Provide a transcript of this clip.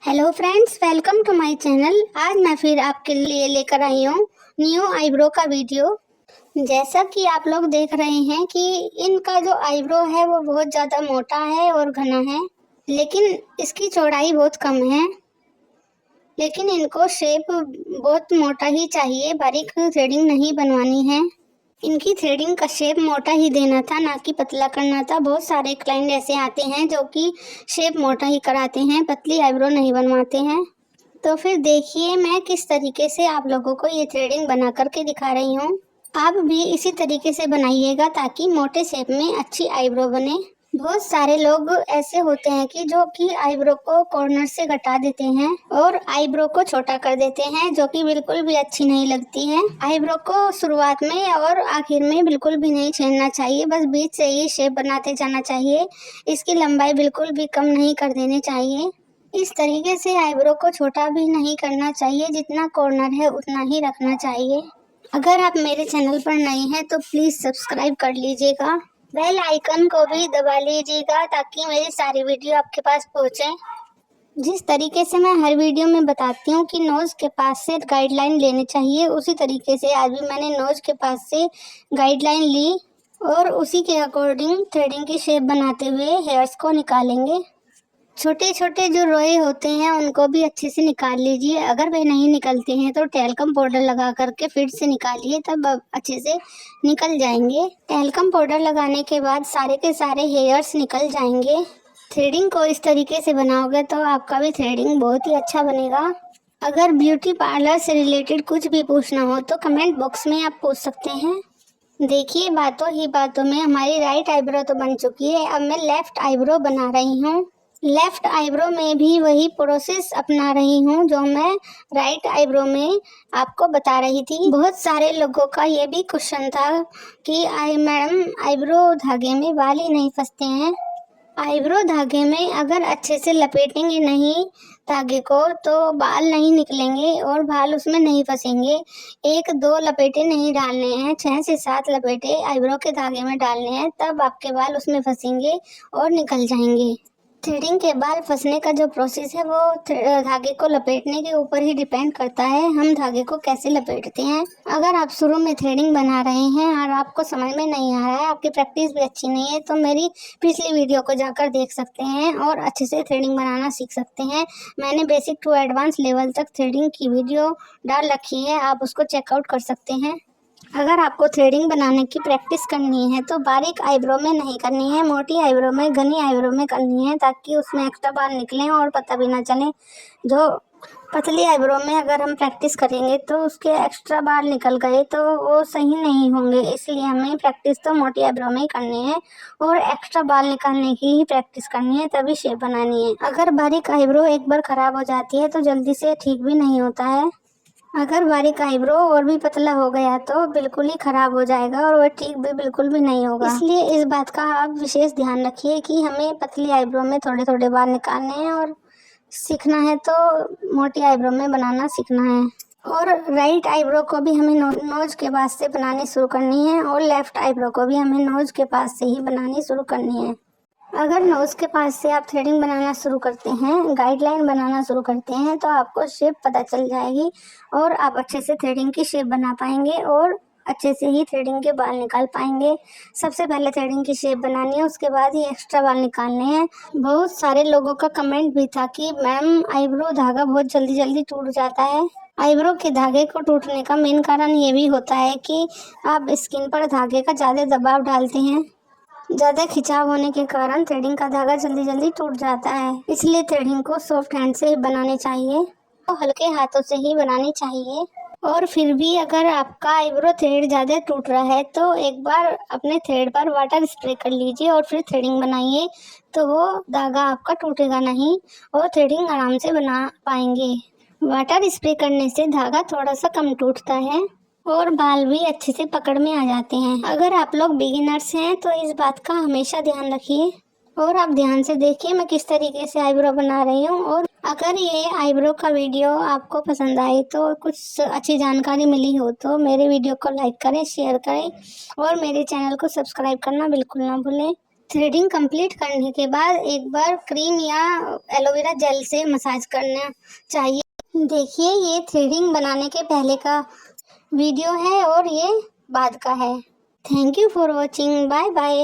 Hello friends, welcome to my channel. आज मैं फिर आपके लिए लेकर आई हूँ न्यू आईब्रो का वीडियो। जैसा कि आप लोग देख रहे हैं कि इनका जो आईब्रो है वो बहुत ज़्यादा मोटा है और घना है, लेकिन इसकी चौड़ाई बहुत कम है। लेकिन इनको शेप बहुत मोटा ही चाहिए, बारीक थ्रेडिंग नहीं बनवानी है। इनकी थ्रेडिंग का शेप मोटा ही देना था, ना कि पतला करना था। बहुत सारे क्लाइंट ऐसे आते हैं जो कि शेप मोटा ही कराते हैं, पतली आईब्रो नहीं बनवाते हैं। तो फिर देखिए मैं किस तरीके से आप लोगों को ये थ्रेडिंग बना करके दिखा रही हूँ। आप भी इसी तरीके से बनाइएगा ताकि मोटे शेप में अच्छी आईब्रो बने। बहुत सारे लोग ऐसे होते हैं कि जो कि आईब्रो को कॉर्नर से घटा देते हैं और आईब्रो को छोटा कर देते हैं, जो कि बिल्कुल भी अच्छी नहीं लगती है। आईब्रो को शुरुआत में और आखिर में बिल्कुल भी नहीं छेड़ना चाहिए, बस बीच से ही शेप बनाते जाना चाहिए। इसकी लंबाई बिल्कुल भी कम नहीं कर देनी चाहिए। इस तरीके से आईब्रो को छोटा भी नहीं करना चाहिए, जितना कॉर्नर है उतना ही रखना चाहिए। अगर आप मेरे चैनल पर नए हैं तो प्लीज़ सब्सक्राइब कर लीजिएगा, बेल आइकन को भी दबा लीजिएगा ताकि मेरी सारी वीडियो आपके पास पहुंचे। जिस तरीके से मैं हर वीडियो में बताती हूँ कि नोज़ के पास से गाइडलाइन लेनी चाहिए, उसी तरीके से आज भी मैंने नोज़ के पास से गाइडलाइन ली और उसी के अकॉर्डिंग थ्रेडिंग की शेप बनाते हुए हेयर्स को निकालेंगे। छोटे छोटे जो रोए होते हैं उनको भी अच्छे से निकाल लीजिए। अगर वे नहीं निकलते हैं तो टैल्कम पाउडर लगा करके फिर से निकालिए, तब अच्छे से निकल जाएंगे। टैल्कम पाउडर लगाने के बाद सारे के सारे हेयर्स निकल जाएंगे। थ्रेडिंग को इस तरीके से बनाओगे तो आपका भी थ्रेडिंग बहुत ही अच्छा बनेगा। अगर ब्यूटी पार्लर से रिलेटेड कुछ भी पूछना हो तो कमेंट बॉक्स में आप पूछ सकते हैं। देखिए बातों ही बातों में हमारी राइट आईब्रो तो बन चुकी है। अब मैं लेफ्ट आईब्रो बना रही हूँ। लेफ्ट आईब्रो में भी वही प्रोसेस अपना रही हूँ जो मैं राइट आईब्रो में आपको बता रही थी। बहुत सारे लोगों का ये भी क्वेश्चन था कि मैडम आईब्रो धागे में बाल ही नहीं फंसते हैं। आईब्रो धागे में अगर अच्छे से लपेटेंगे नहीं धागे को तो बाल नहीं निकलेंगे और बाल उसमें नहीं फंसेंगे। एक दो लपेटे नहीं डालने हैं, 6 से 7 लपेटे आईब्रो के धागे में डालने हैं, तब आपके बाल उसमें फंसेंगे और निकल जाएंगे। थ्रेडिंग के बाल फंसने का जो प्रोसेस है वो धागे को लपेटने के ऊपर ही डिपेंड करता है, हम धागे को कैसे लपेटते हैं। अगर आप शुरू में थ्रेडिंग बना रहे हैं और आपको समझ में नहीं आ रहा है, आपकी प्रैक्टिस भी अच्छी नहीं है, तो मेरी पिछली वीडियो को जाकर देख सकते हैं और अच्छे से थ्रेडिंग बनाना सीख सकते हैं। मैंने बेसिक टू एडवांस लेवल तक थ्रेडिंग की वीडियो डाल रखी है, आप उसको चेकआउट कर सकते हैं। अगर आपको थ्रेडिंग बनाने की प्रैक्टिस करनी है तो बारीक आईब्रो में नहीं करनी है, मोटी आईब्रो में, घनी आईब्रो में करनी है, ताकि उसमें एक्स्ट्रा बाल निकलें और पता भी ना चले। जो पतली आईब्रो में अगर हम प्रैक्टिस करेंगे तो उसके एक्स्ट्रा बाल निकल गए तो वो सही नहीं होंगे, इसलिए हमें प्रैक्टिस तो मोटी आईब्रो में ही करनी है और एक्स्ट्रा बाल निकालने की ही प्रैक्टिस करनी है, तभी शेप बनानी है। अगर बारीक आईब्रो एक बार खराब हो जाती है तो जल्दी से ठीक भी नहीं होता है। अगर बारीक आईब्रो और भी पतला हो गया तो बिल्कुल ही खराब हो जाएगा और वह ठीक भी बिल्कुल भी नहीं होगा। इसलिए इस बात का आप विशेष ध्यान रखिए कि हमें पतली आईब्रो में थोड़े थोड़े बाल निकालने हैं और सीखना है तो मोटी आईब्रो में बनाना सीखना है। और राइट आईब्रो को भी हमें नोज के पास से बनानी शुरू करनी है और लेफ्ट आईब्रो को भी हमें नोज के पास से ही बनानी शुरू करनी है। अगर नोज के पास से आप थ्रेडिंग बनाना शुरू करते हैं, गाइडलाइन बनाना शुरू करते हैं, तो आपको शेप पता चल जाएगी और आप अच्छे से थ्रेडिंग की शेप बना पाएंगे और अच्छे से ही थ्रेडिंग के बाल निकाल पाएंगे। सबसे पहले थ्रेडिंग की शेप बनानी है, उसके बाद ही एक्स्ट्रा बाल निकालने हैं। बहुत सारे लोगों का कमेंट भी था कि मैम आईब्रो धागा बहुत जल्दी जल्दी टूट जाता है। आईब्रो के धागे को टूटने का मेन कारण ये भी होता है कि आप स्किन पर धागे का ज़्यादा दबाव डालते हैं। ज़्यादा खिंचाव होने के कारण थ्रेडिंग का धागा जल्दी जल्दी टूट जाता है, इसलिए थ्रेडिंग को सॉफ्ट हैंड से ही बनानी चाहिए, तो हल्के हाथों से ही बनानी चाहिए। और फिर भी अगर आपका आईब्रो थ्रेड ज़्यादा टूट रहा है तो एक बार अपने थ्रेड पर वाटर स्प्रे कर लीजिए और फिर थ्रेडिंग बनाइए, तो वो धागा आपका टूटेगा नहीं और थ्रेडिंग आराम से बना पाएंगे। वाटर स्प्रे करने से धागा थोड़ा सा कम टूटता है और बाल भी अच्छे से पकड़ में आ जाते हैं। अगर आप लोग बिगिनर्स हैं तो इस बात का हमेशा ध्यान रखिए और आप ध्यान से देखिए मैं किस तरीके से आईब्रो बना रही हूँ। और अगर ये आईब्रो का वीडियो आपको पसंद आए तो कुछ अच्छी जानकारी मिली हो तो मेरे वीडियो को लाइक करें, शेयर करें और मेरे चैनल को सब्सक्राइब करना बिल्कुल ना भूलें। थ्रेडिंग कंप्लीट करने के बाद एक बार क्रीम या एलोवेरा जेल से मसाज करना चाहिए। देखिए ये थ्रेडिंग बनाने के पहले का वीडियो है और ये बाद का है। Thank you for watching. Bye bye.